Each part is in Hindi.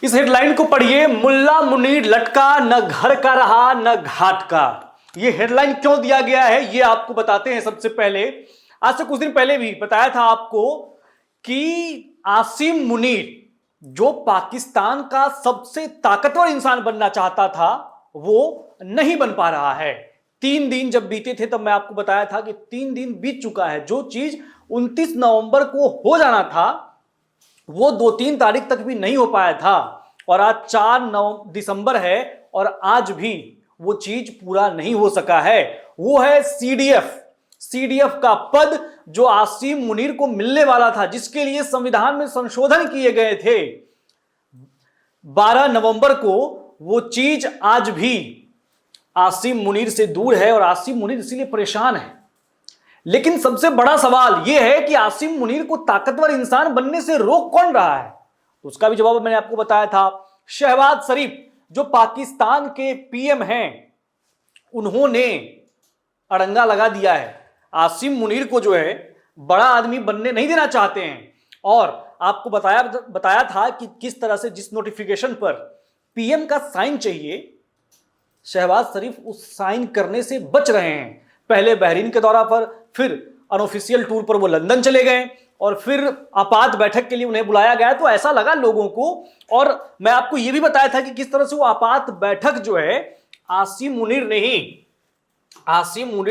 इस हेडलाइन को पढ़िए, मुल्ला मुनीर लटका, न घर का रहा न घाट का। यह हेडलाइन क्यों दिया गया है ये आपको बताते हैं। सबसे पहले, आज से कुछ दिन पहले भी बताया था आपको कि आसिम मुनीर जो पाकिस्तान का सबसे ताकतवर इंसान बनना चाहता था वो नहीं बन पा रहा है। 3 दिन जब बीते थे तब मैं आपको बताया था कि 3 दिन बीत चुका है। जो चीज 29 नवंबर को हो जाना था वो 2-3 तारीख तक भी नहीं हो पाया था, और आज 4 दिसंबर है और आज भी वो चीज पूरा नहीं हो सका है। वो है सीडीएफ का पद जो आसिम मुनीर को मिलने वाला था, जिसके लिए संविधान में संशोधन किए गए थे 12 नवंबर को। वो चीज आज भी आसिम मुनीर से दूर है और आसिम मुनीर इसीलिए परेशान है। लेकिन सबसे बड़ा सवाल यह है कि आसिम मुनीर को ताकतवर इंसान बनने से रोक कौन रहा है? तो उसका भी जवाब मैंने आपको बताया था। शहबाज शरीफ जो पाकिस्तान के पीएम हैं, उन्होंने अड़ंगा लगा दिया है। आसिम मुनीर को जो है बड़ा आदमी बनने नहीं देना चाहते हैं। और आपको बताया था कि किस तरह से जिस नोटिफिकेशन पर पीएम का साइन चाहिए, शहबाज शरीफ उस साइन करने से बच रहे हैं। पहले बहरीन के दौरा पर, फिर अनऑफिशियल टूर पर वो लंदन चले गए, और फिर आपात बैठक के लिए उन्हें बुलाया गया। तो ऐसा लगा लोगों को, और मैं आपको यह भी बताया था कि किस तरह से वो आपात बैठक जो है आसिम मुनीर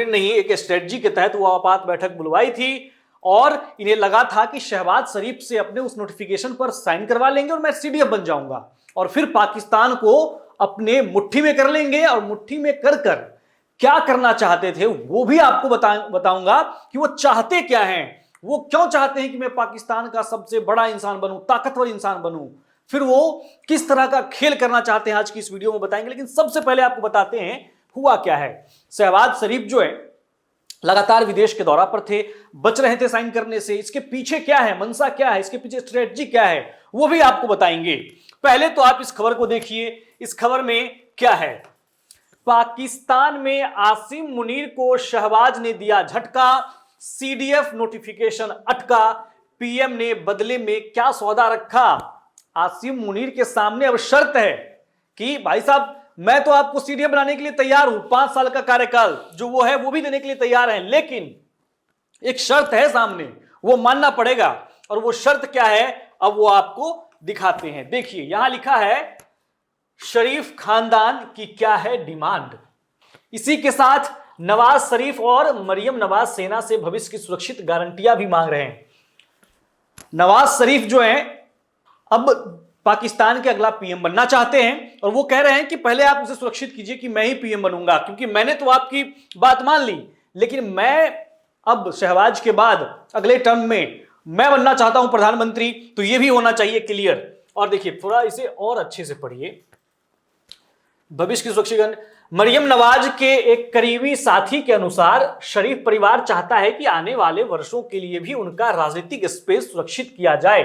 ने ही एक स्ट्रेटजी के तहत वो आपात बैठक बुलवाई थी, और इन्हें लगा था कि शहबाज शरीफ से अपने उस नोटिफिकेशन पर साइन करवा लेंगे और मैं सीडीएफ बन जाऊंगा, और फिर पाकिस्तान को अपने मुट्ठी में कर लेंगे। और मुट्ठी में कर कर क्या करना चाहते थे वो भी आपको बताऊंगा कि वो चाहते क्या हैं। वो क्यों चाहते हैं कि मैं पाकिस्तान का सबसे बड़ा इंसान बनूं, ताकतवर इंसान बनूं, फिर वो किस तरह का खेल करना चाहते हैं, आज की इस वीडियो में बताएंगे। लेकिन सबसे पहले आपको बताते हैं हुआ क्या है। शहबाज शरीफ जो है लगातार विदेश के दौरा पर थे, बच रहे थे साइन करने से। इसके पीछे क्या है, मंशा क्या है, इसके पीछे स्ट्रेटजी क्या है, वो भी आपको बताएंगे। पहले तो आप इस खबर को देखिए। इस खबर में क्या है? पाकिस्तान में आसिम मुनीर को शहबाज ने दिया झटका, सीडीएफ नोटिफिकेशन अटका, पीएम ने बदले में क्या सौदा रखा। आसिम मुनीर के सामने अब शर्त है कि भाई साहब मैं तो आपको सीडीएफ बनाने के लिए तैयार हूं, 5 साल का कार्यकाल जो वो है वो भी देने के लिए तैयार है, लेकिन एक शर्त है सामने, वो मानना पड़ेगा। और वो शर्त क्या है अब वो आपको दिखाते हैं। देखिए यहां लिखा है शरीफ खानदान की क्या है डिमांड। इसी के साथ नवाज शरीफ और मरियम नवाज सेना से भविष्य की सुरक्षित गारंटियां भी मांग रहे हैं। नवाज शरीफ जो हैं अब पाकिस्तान के अगला पीएम बनना चाहते हैं, और वो कह रहे हैं कि पहले आप उसे सुरक्षित कीजिए कि मैं ही पीएम बनूंगा, क्योंकि मैंने तो आपकी बात मान ली, लेकिन मैं अब शहबाज के बाद अगले टर्म में मैं बनना चाहता हूं प्रधानमंत्री, तो ये भी होना चाहिए क्लियर। और देखिए थोड़ा इसे और अच्छे से पढ़िए। भविष्य की सुरक्षित, मरियम नवाज के एक करीबी साथी के अनुसार शरीफ परिवार चाहता है कि आने वाले वर्षों के लिए भी उनका राजनीतिक स्पेस सुरक्षित किया जाए।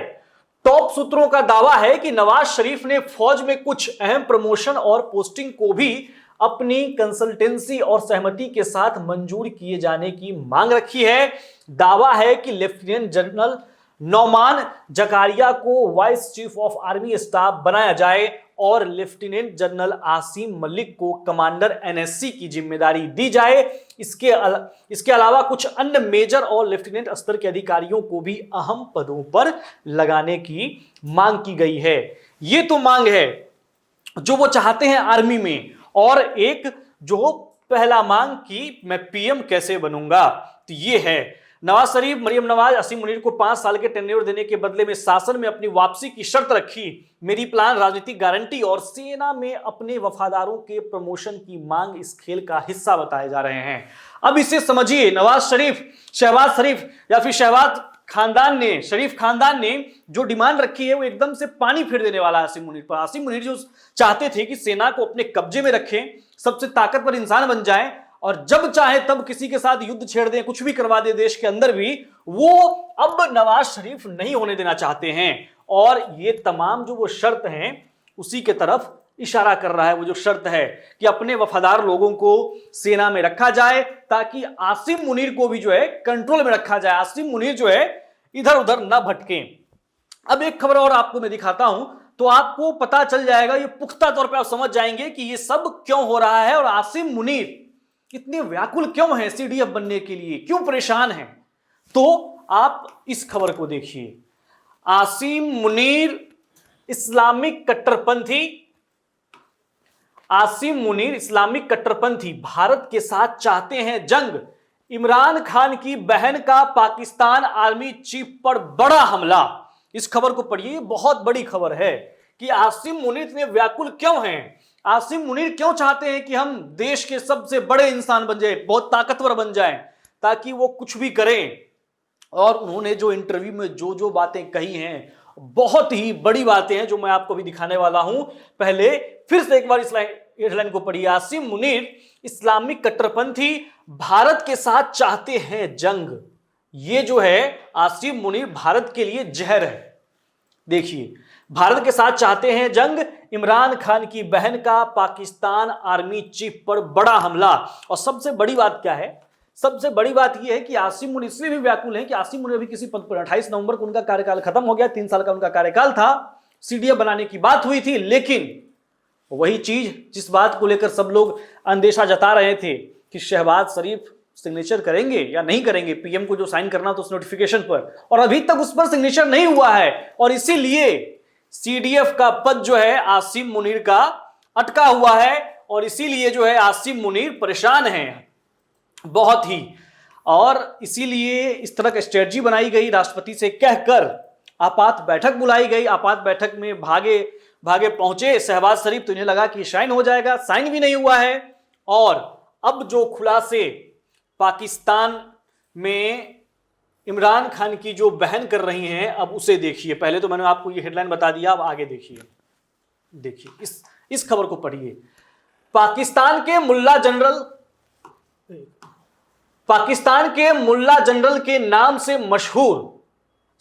टॉप सूत्रों का दावा है कि नवाज शरीफ ने फौज में कुछ अहम प्रमोशन और पोस्टिंग को भी अपनी कंसल्टेंसी और सहमति के साथ मंजूर किए जाने की मांग रखी है। दावा है कि लेफ्टिनेंट जनरल नौमान जकारिया को vice chief of army staff बनाया जाए और लेफ्टिनेंट जनरल आसिम मलिक को कमांडर एनएससी की जिम्मेदारी दी जाए। इसके अलावा कुछ अन्य मेजर और लेफ्टिनेंट स्तर के अधिकारियों को भी अहम पदों पर लगाने की मांग की गई है। ये तो मांग है जो वो चाहते हैं आर्मी में, और एक जो पहला मांग कि मैं पीएम कैसे बनूंगा, तो ये है। नवाज शरीफ, मरियम नवाज, आसिम मुनीर को 5 साल के टेन्योर देने के बदले में शासन में अपनी वापसी की शर्त रखी। मेरी प्लान, राजनीतिक गारंटी और सेना में अपने वफादारों के प्रमोशन की मांग इस खेल का हिस्सा बताए जा रहे हैं। अब इसे समझिए, नवाज शरीफ, शहबाज शरीफ या फिर शरीफ खानदान ने जो डिमांड रखी है वो एकदम से पानी फेर देने वाला है आसिम मुनीर पर। आसिम मुनीर जो चाहते थे कि सेना को अपने कब्जे में रखें, सबसे ताकतवर इंसान बन जाएं, और जब चाहे तब किसी के साथ युद्ध छेड़ दें, कुछ भी करवा दे देश के अंदर भी, वो अब नवाज शरीफ नहीं होने देना चाहते हैं। और ये तमाम जो वो शर्त हैं उसी के तरफ इशारा कर रहा है। वो जो शर्त है कि अपने वफादार लोगों को सेना में रखा जाए ताकि आसिम मुनीर को भी जो है कंट्रोल में रखा जाए, आसिम मुनीर जो है इधर उधर ना भटकें। अब एक खबर और आपको मैं दिखाता हूं। तो तो आपको पता चल जाएगा, ये पुख्ता तौर पे आप समझ जाएंगे कि ये सब क्यों हो रहा है और आसिम मुनीर इतने व्याकुल क्यों हैं सीडीएफ बनने के लिए, क्यों परेशान हैं। तो आप इस खबर को देखिए। आसिम मुनीर इस्लामिक कट्टरपंथी, आसिम मुनीर इस्लामिक कट्टरपंथी भारत के साथ चाहते हैं जंग। इमरान खान की बहन का पाकिस्तान आर्मी चीफ पर बड़ा हमला। इस खबर को पढ़िए, बहुत बड़ी खबर है कि आसिम मुनीर इतने व्याकुल क्यों हैं। आसिम मुनीर क्यों चाहते हैं कि हम देश के सबसे बड़े इंसान बन जाए, बहुत ताकतवर बन जाएं, ताकि वो कुछ भी करें। और उन्होंने जो इंटरव्यू में जो जो बातें कही हैं, बहुत ही बड़ी बातें हैं जो मैं आपको भी दिखाने वाला हूं। पहले फिर से एक बार इस हेडलाइन को पढ़िए। आसिम मुनीर इस्लामिक कट्टरपंथी भारत के साथ चाहते हैं जंग। ये जो है आसिम मुनीर भारत के लिए जहर है। देखिए, भारत के साथ चाहते हैं जंग, इमरान खान की बहन का पाकिस्तान आर्मी चीफ पर बड़ा हमला। और सबसे बड़ी बात क्या है, सबसे बड़ी बात यह है कि आसिम मुनीर इसलिए भी व्याकुल है कि आसिम मुनीर अभी किसी पद पर 28 नवंबर को उनका कार्यकाल खत्म हो गया, 3 साल का उनका कार्यकाल था, सीडीएफ बनाने की बात हुई थी। लेकिन वही चीज जिस बात को लेकर सब लोग अंदेशा जता रहे थे कि शहबाज शरीफ सिग्नेचर करेंगे या नहीं करेंगे, पीएम को जो साइन करना तो उस नोटिफिकेशन पर, और अभी तक उस पर सिग्नेचर नहीं हुआ है। और इसीलिए सीडीएफ का पद जो है आसिम मुनीर का अटका हुआ है, और इसीलिए जो है आसिम मुनीर परेशान हैं बहुत ही। और इसीलिए इस तरह का स्ट्रेटजी बनाई गई, राष्ट्रपति से कहकर आपात बैठक बुलाई गई। आपात बैठक में भागे भागे पहुंचे शहबाज शरीफ, तो इन्हें लगा कि साइन हो जाएगा, साइन भी नहीं हुआ है। और अब जो खुलासे पाकिस्तान में इमरान खान की जो बहन कर रही हैं, अब उसे देखिए। पहले तो मैंने आपको ये हेडलाइन बता दिया, अब आगे देखिए। देखिए इस खबर को पढ़िए। पाकिस्तान के मुल्ला जनरल के नाम से मशहूर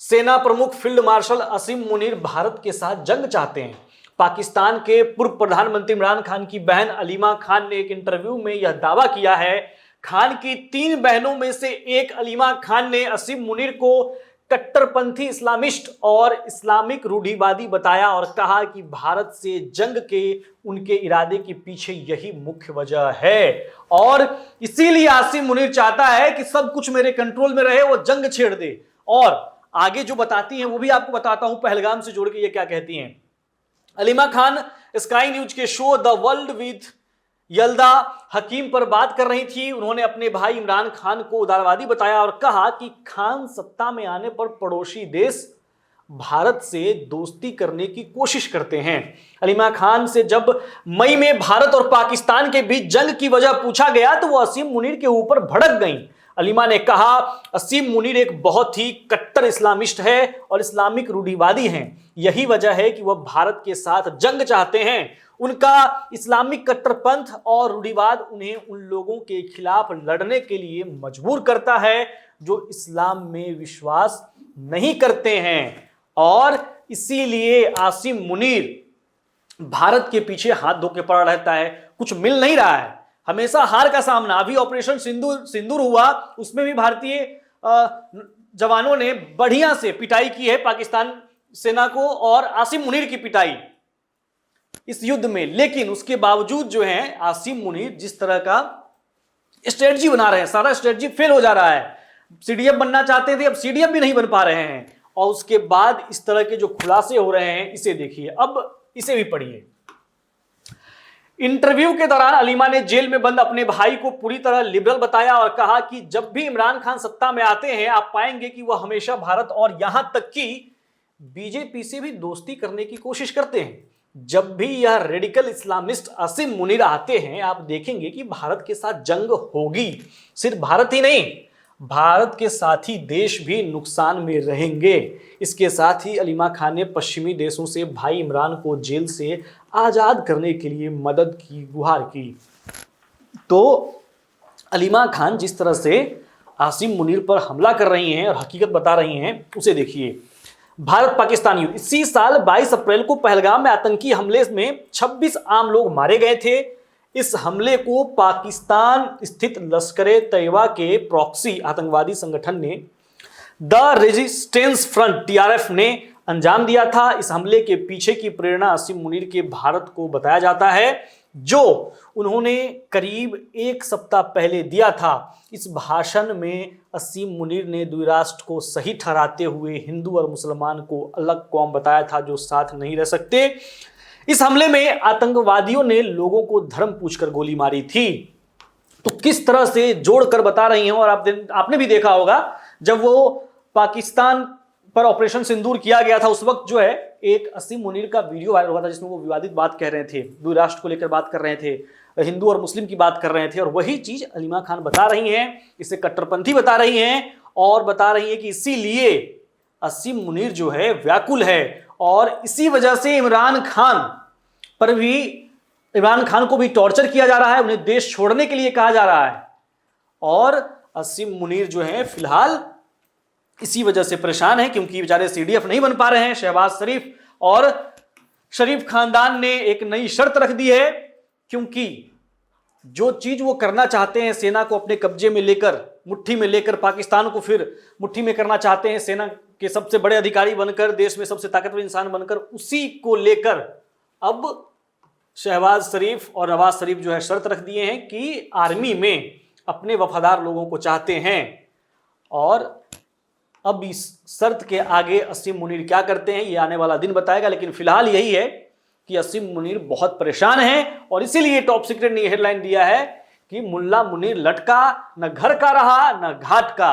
सेना प्रमुख फील्ड मार्शल आसिम मुनीर भारत के साथ जंग चाहते हैं। पाकिस्तान के पूर्व प्रधानमंत्री इमरान खान की बहन अलीमा खान ने एक इंटरव्यू में यह दावा किया है। खान की 3 बहनों में से एक अलीमा खान ने आसिम मुनीर को कट्टरपंथी इस्लामिस्ट और इस्लामिक रूढ़िवादी बताया और कहा कि भारत से जंग के उनके इरादे के पीछे यही मुख्य वजह है। और इसीलिए आसिम मुनीर चाहता है कि सब कुछ मेरे कंट्रोल में रहे, वो जंग छेड़ दे। और आगे जो बताती हैं वो भी आपको बताता हूं, पहलगाम से जोड़ के ये क्या कहती हैं। अलीमा खान स्काई न्यूज के शो द वर्ल्ड विद यल्दा हकीम पर बात कर रही थी। उन्होंने अपने भाई इमरान खान को उदारवादी बताया और कहा कि खान सत्ता में आने पर पड़ोसी देश भारत से दोस्ती करने की कोशिश करते हैं। अलीमा खान से जब मई में भारत और पाकिस्तान के बीच जंग की वजह पूछा गया तो वो आसिम मुनीर के ऊपर भड़क गईं। अलीमा ने कहा, आसिम मुनीर एक बहुत ही कट्टर इस्लामिस्ट है और इस्लामिक रूढ़िवादी हैं। यही वजह है कि वह भारत के साथ जंग चाहते हैं। उनका इस्लामिक कट्टरपंथ और रूढ़िवाद उन्हें उन लोगों के खिलाफ लड़ने के लिए मजबूर करता है जो इस्लाम में विश्वास नहीं करते हैं। और इसीलिए आसिम मुनीर भारत के पीछे हाथ धो के पड़ा रहता है, कुछ मिल नहीं रहा है, हमेशा हार का सामना। अभी ऑपरेशन सिंदूर हुआ, उसमें भी भारतीय जवानों ने बढ़िया से पिटाई की है पाकिस्तान सेना को और आसिम मुनीर की पिटाई इस युद्ध में। लेकिन उसके बावजूद जो है आसिम मुनीर जिस तरह का स्ट्रेटजी बना रहे हैं, सारा स्ट्रेटजी फेल हो जा रहा है। सीडीएफ बनना चाहते थे, अब सीडीएफ भी नहीं बन पा रहे हैं। और उसके बाद इस तरह के जो खुलासे हो रहे हैं, इसे देखिए, अब इसे भी पढ़िए। इंटरव्यू के दौरान अलीमा ने जेल में बंद अपने भाई को पूरी तरह लिबरल बताया और कहा कि जब भी इमरान खान सत्ता में आते हैं आप पाएंगे कि वह हमेशा भारत और यहां तक कि बीजेपी से भी दोस्ती करने की कोशिश करते हैं। जब भी यह रेडिकल इस्लामिस्ट आसिम मुनीर आते हैं आप देखेंगे कि भारत के साथ जंग होगी। सिर्फ भारत ही नहीं, भारत के साथ ही देश भी नुकसान में रहेंगे। इसके साथ ही अलीमा खान ने पश्चिमी देशों से भाई इमरान को जेल से आज़ाद करने के लिए मदद की गुहार की। तो अलीमा खान जिस तरह से आसिम मुनीर पर हमला कर रही हैं और हकीकत बता रही हैं, उसे देखिए। भारत पाकिस्तान युद्ध। इसी साल 22 अप्रैल को पहलगाम में आतंकी हमले में 26 आम लोग मारे गए थे। इस हमले को पाकिस्तान स्थित लश्कर-ए-तैयबा के प्रॉक्सी आतंकवादी संगठन ने द रेजिस्टेंस फ्रंट TRF ने अंजाम दिया था। इस हमले के पीछे की प्रेरणा असीम मुनीर के भारत को बताया जाता है, जो उन्होंने करीब एक सप्ताह पहले दिया था। इस भाषण में असीम मुनीर ने द्विराष्ट्र को सही ठहराते हुए हिंदू और मुसलमान को अलग कौम बताया था जो साथ नहीं रह सकते। इस हमले में आतंकवादियों ने लोगों को धर्म पूछकर गोली मारी थी। तो किस तरह से जोड़कर बता रही हैं, और आपने भी देखा होगा जब वो पाकिस्तान पर ऑपरेशन सिंदूर किया गया था, उस वक्त जो है एक असीम मुनीर का वीडियो वायरल हुआ था जिसमें वो विवादित बात कह रहे थे, द्विराष्ट्र को लेकर बात कर रहे थे, हिंदू और मुस्लिम की बात कर रहे थे, और वही चीज अलीमा खान बता रही हैं, इसे कट्टरपंथी बता रही हैं और बता रही हैं कि इसीलिए असीम मुनीर जो है व्याकुल है, और इसी वजह से इमरान खान को भी टॉर्चर किया जा रहा है, उन्हें देश छोड़ने के लिए कहा जा रहा है। और असीम मुनीर जो है फिलहाल इसी वजह से परेशान है क्योंकि बेचारे सीडीएफ नहीं बन पा रहे हैं। शहबाज शरीफ और शरीफ खानदान ने एक नई शर्त रख दी है, क्योंकि जो चीज वो करना चाहते हैं, सेना को अपने कब्जे में लेकर, मुट्ठी में लेकर, पाकिस्तान को फिर मुट्ठी में करना चाहते हैं, सेना के सबसे बड़े अधिकारी बनकर, देश में सबसे ताकतवर इंसान बनकर, उसी को लेकर अब शहबाज शरीफ और नवाज शरीफ जो है शर्त रख दिए हैं कि आर्मी में अपने वफादार लोगों को चाहते हैं। और अब इस शर्त के आगे असीम मुनीर क्या करते हैं ये आने वाला दिन बताएगा, लेकिन फिलहाल यही है कि असीम मुनीर बहुत परेशान है, और इसीलिए टॉप सीक्रेट ने हेडलाइन दिया है कि मुल्ला मुनीर लटका, न घर का रहा न घाट का।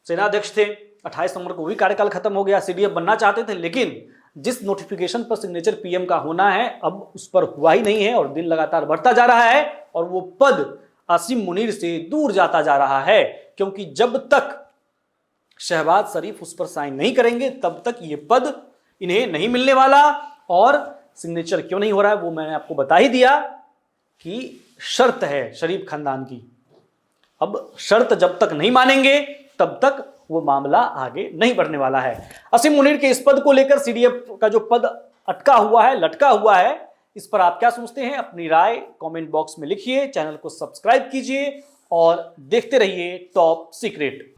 सेनाध्यक्ष थे, 28 नवंबर को भी कार्यकाल खत्म हो गया, सीडीएफ बनना चाहते थे, लेकिन जिस नोटिफिकेशन पर सिग्नेचर पीएम का होना है अब उस पर हुआ ही नहीं है, और दिन लगातार बढ़ता जा रहा है, और वो पद असीम मुनीर से दूर जाता जा रहा है, क्योंकि जब तक शहबाज शरीफ उस पर साइन नहीं करेंगे तब तक ये पद इन्हें नहीं मिलने वाला। और सिग्नेचर क्यों नहीं हो रहा है वो मैंने आपको बता ही दिया कि शर्त है शरीफ खानदान की। अब शर्त जब तक नहीं मानेंगे तब तक वो मामला आगे नहीं बढ़ने वाला है। असीम मुनीर के इस पद को लेकर सीडीएफ का जो पद अटका हुआ है, लटका हुआ है, इस पर आप क्या सोचते हैं? अपनी राय कमेंट बॉक्स में लिखिए, चैनल को सब्सक्राइब कीजिए और देखते रहिए टॉप सीक्रेट।